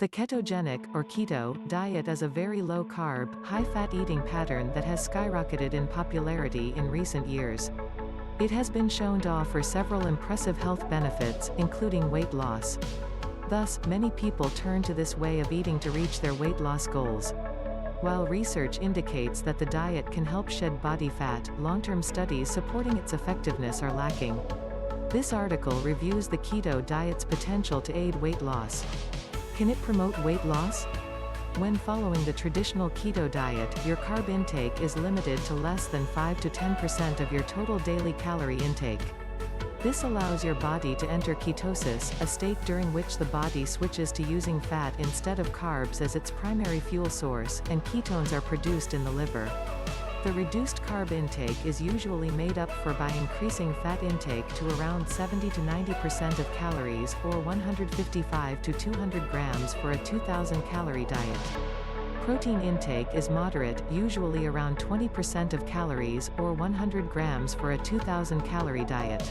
The ketogenic, or keto, diet is a very low-carb, high-fat eating pattern that has skyrocketed in popularity in recent years. It has been shown to offer several impressive health benefits, including weight loss. Thus, many people turn to this way of eating to reach their weight loss goals. While research indicates that the diet can help shed body fat, long-term studies supporting its effectiveness are lacking. This article reviews the keto diet's potential to aid weight loss. Can it promote weight loss? When following the traditional keto diet, your carb intake is limited to less than 5 to 10% of your total daily calorie intake. This allows your body to enter ketosis, a state during which the body switches to using fat instead of carbs as its primary fuel source, and ketones are produced in the liver. The reduced carb intake is usually made up for by increasing fat intake to around 70 to 90% of calories, or 155 to 200 grams for a 2,000 calorie diet. Protein intake is moderate, usually around 20% of calories, or 100 grams for a 2,000 calorie diet.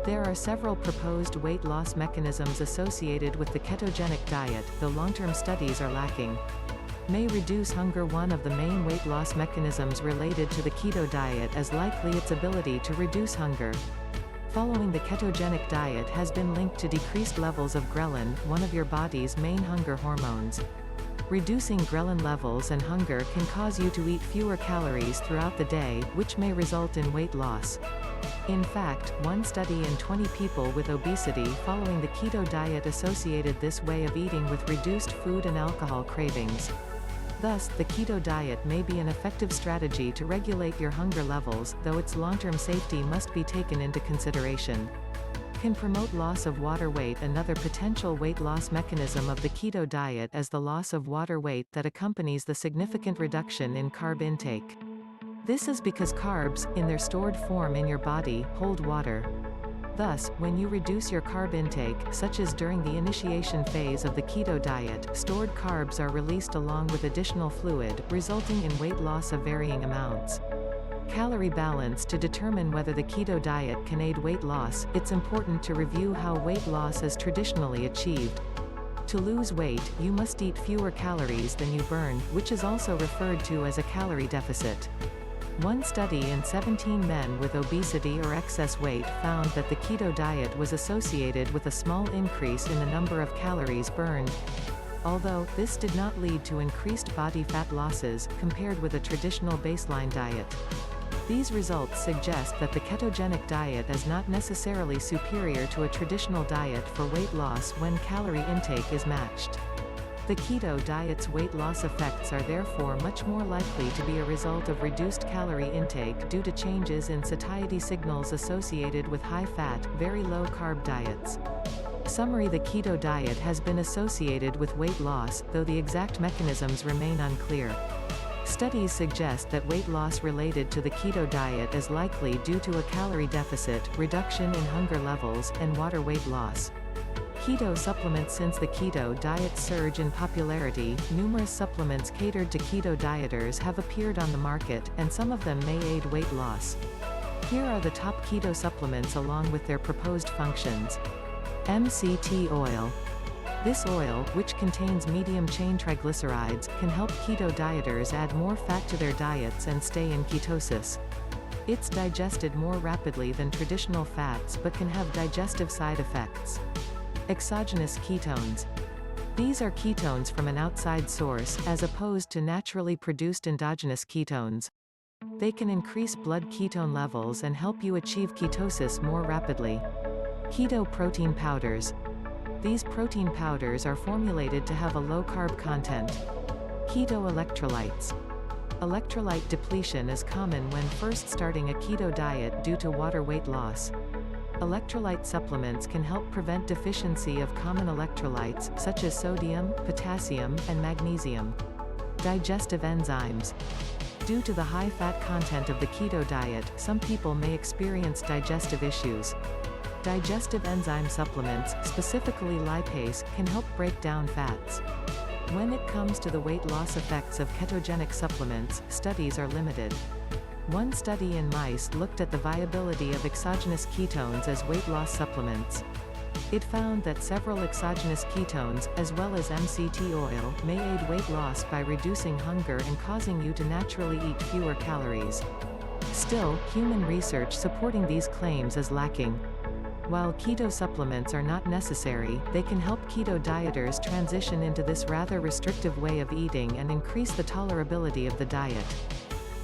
There are several proposed weight loss mechanisms associated with the ketogenic diet, though long-term studies are lacking. May reduce hunger. One of the main weight loss mechanisms related to the keto diet is likely its ability to reduce hunger. Following the ketogenic diet has been linked to decreased levels of ghrelin, one of your body's main hunger hormones. Reducing ghrelin levels and hunger can cause you to eat fewer calories throughout the day, which may result in weight loss. In fact, one study in 20 people with obesity following the keto diet associated this way of eating with reduced food and alcohol cravings. Thus, the keto diet may be an effective strategy to regulate your hunger levels, though its long-term safety must be taken into consideration. Can promote loss of water weight. Another potential weight loss mechanism of the keto diet is the loss of water weight that accompanies the significant reduction in carb intake. This is because carbs, in their stored form in your body, hold water. Thus, when you reduce your carb intake, such as during the initiation phase of the keto diet, stored carbs are released along with additional fluid, resulting in weight loss of varying amounts. Calorie balance. To determine whether the keto diet can aid weight loss, it's important to review how weight loss is traditionally achieved. To lose weight, you must eat fewer calories than you burn, which is also referred to as a calorie deficit. One study in 17 men with obesity or excess weight found that the keto diet was associated with a small increase in the number of calories burned. Although, this did not lead to increased body fat losses, compared with a traditional baseline diet. These results suggest that the ketogenic diet is not necessarily superior to a traditional diet for weight loss when calorie intake is matched. The keto diet's weight loss effects are therefore much more likely to be a result of reduced calorie intake due to changes in satiety signals associated with high-fat, very low-carb diets. Summary. The keto diet has been associated with weight loss, though the exact mechanisms remain unclear. Studies suggest that weight loss related to the keto diet is likely due to a calorie deficit, reduction in hunger levels, and water weight loss. Keto supplements. Since the keto diet's surge in popularity, numerous supplements catered to keto dieters have appeared on the market, and some of them may aid weight loss. Here are the top keto supplements along with their proposed functions. MCT oil. This oil, which contains medium-chain triglycerides, can help keto dieters add more fat to their diets and stay in ketosis. It's digested more rapidly than traditional fats but can have digestive side effects. Exogenous ketones. These are ketones from an outside source, as opposed to naturally produced endogenous ketones. They can increase blood ketone levels and help you achieve ketosis more rapidly. Keto protein powders. These protein powders are formulated to have a low-carb content. Keto electrolytes. Electrolyte depletion is common when first starting a keto diet due to water weight loss. Electrolyte supplements can help prevent deficiency of common electrolytes, such as sodium, potassium, and magnesium. Digestive enzymes. Due to the high fat content of the keto diet, some people may experience digestive issues. Digestive enzyme supplements, specifically lipase, can help break down fats. When it comes to the weight loss effects of ketogenic supplements, studies are limited. One study in mice looked at the viability of exogenous ketones as weight loss supplements. It found that several exogenous ketones, as well as MCT oil, may aid weight loss by reducing hunger and causing you to naturally eat fewer calories. Still, human research supporting these claims is lacking. While keto supplements are not necessary, they can help keto dieters transition into this rather restrictive way of eating and increase the tolerability of the diet.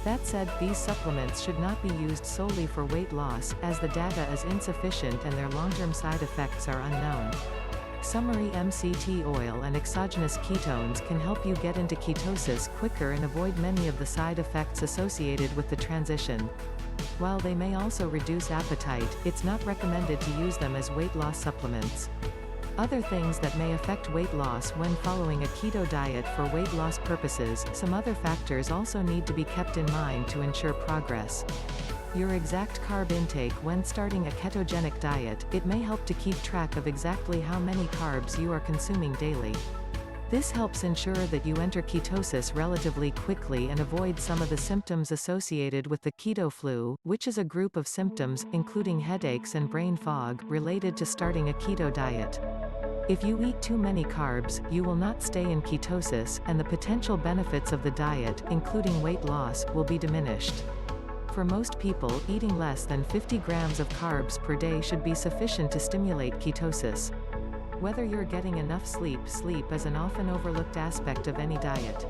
That said, these supplements should not be used solely for weight loss, as the data is insufficient and their long-term side effects are unknown. Summary: MCT oil and exogenous ketones can help you get into ketosis quicker and avoid many of the side effects associated with the transition. While they may also reduce appetite, it's not recommended to use them as weight loss supplements. Other things that may affect weight loss when following a keto diet for weight loss purposes. Some other factors also need to be kept in mind to ensure progress. Your exact carb intake when starting a ketogenic diet. It may help to keep track of exactly how many carbs you are consuming daily. This helps ensure that you enter ketosis relatively quickly and avoid some of the symptoms associated with the keto flu, which is a group of symptoms, including headaches and brain fog, related to starting a keto diet. If you eat too many carbs, you will not stay in ketosis, and the potential benefits of the diet, including weight loss, will be diminished. For most people, eating less than 50 grams of carbs per day should be sufficient to stimulate ketosis. Whether you're getting enough sleep is an often overlooked aspect of any diet.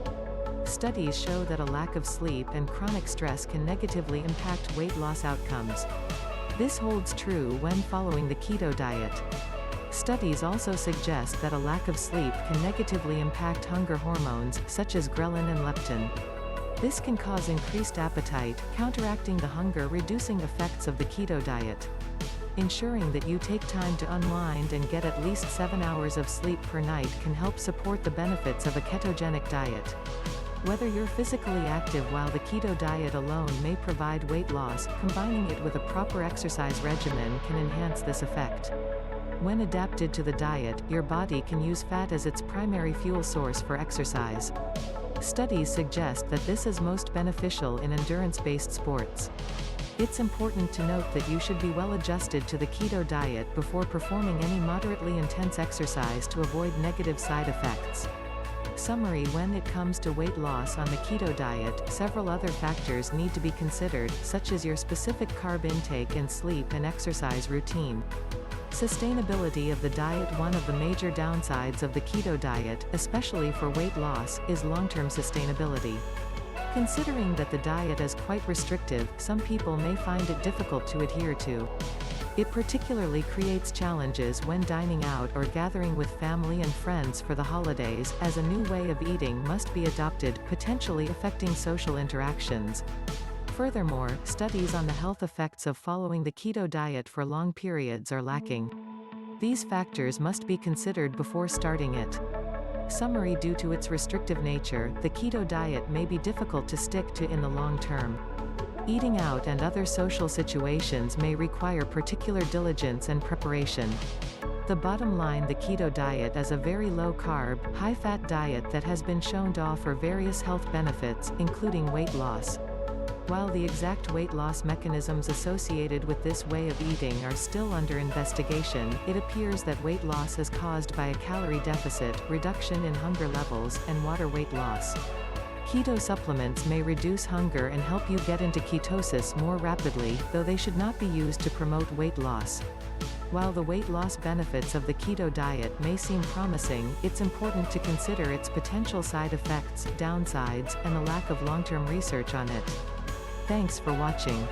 Studies show that a lack of sleep and chronic stress can negatively impact weight loss outcomes. This holds true when following the keto diet. Studies also suggest that a lack of sleep can negatively impact hunger hormones, such as ghrelin and leptin. This can cause increased appetite, counteracting the hunger-reducing effects of the keto diet. Ensuring that you take time to unwind and get at least 7 hours of sleep per night can help support the benefits of a ketogenic diet. Whether you're physically active while the keto diet alone may provide weight loss, combining it with a proper exercise regimen can enhance this effect. When adapted to the diet, your body can use fat as its primary fuel source for exercise. Studies suggest that this is most beneficial in endurance-based sports. It's important to note that you should be well adjusted to the keto diet before performing any moderately intense exercise to avoid negative side effects. Summary: when it comes to weight loss on the keto diet, several other factors need to be considered, such as your specific carb intake and sleep and exercise routine. Sustainability of the diet: one of the major downsides of the keto diet, especially for weight loss, is long-term sustainability. Considering that the diet is quite restrictive, some people may find it difficult to adhere to. It particularly creates challenges when dining out or gathering with family and friends for the holidays, as a new way of eating must be adopted, potentially affecting social interactions. Furthermore, studies on the health effects of following the keto diet for long periods are lacking. These factors must be considered before starting it. Summary: due to its restrictive nature, the keto diet may be difficult to stick to in the long term. Eating out and other social situations may require particular diligence and preparation. The bottom line: the keto diet is a very low-carb, high-fat diet that has been shown to offer various health benefits, including weight loss. While the exact weight loss mechanisms associated with this way of eating are still under investigation, it appears that weight loss is caused by a calorie deficit, reduction in hunger levels, and water weight loss. Keto supplements may reduce hunger and help you get into ketosis more rapidly, though they should not be used to promote weight loss. While the weight loss benefits of the keto diet may seem promising, it's important to consider its potential side effects, downsides, and the lack of long-term research on it. Thanks for watching.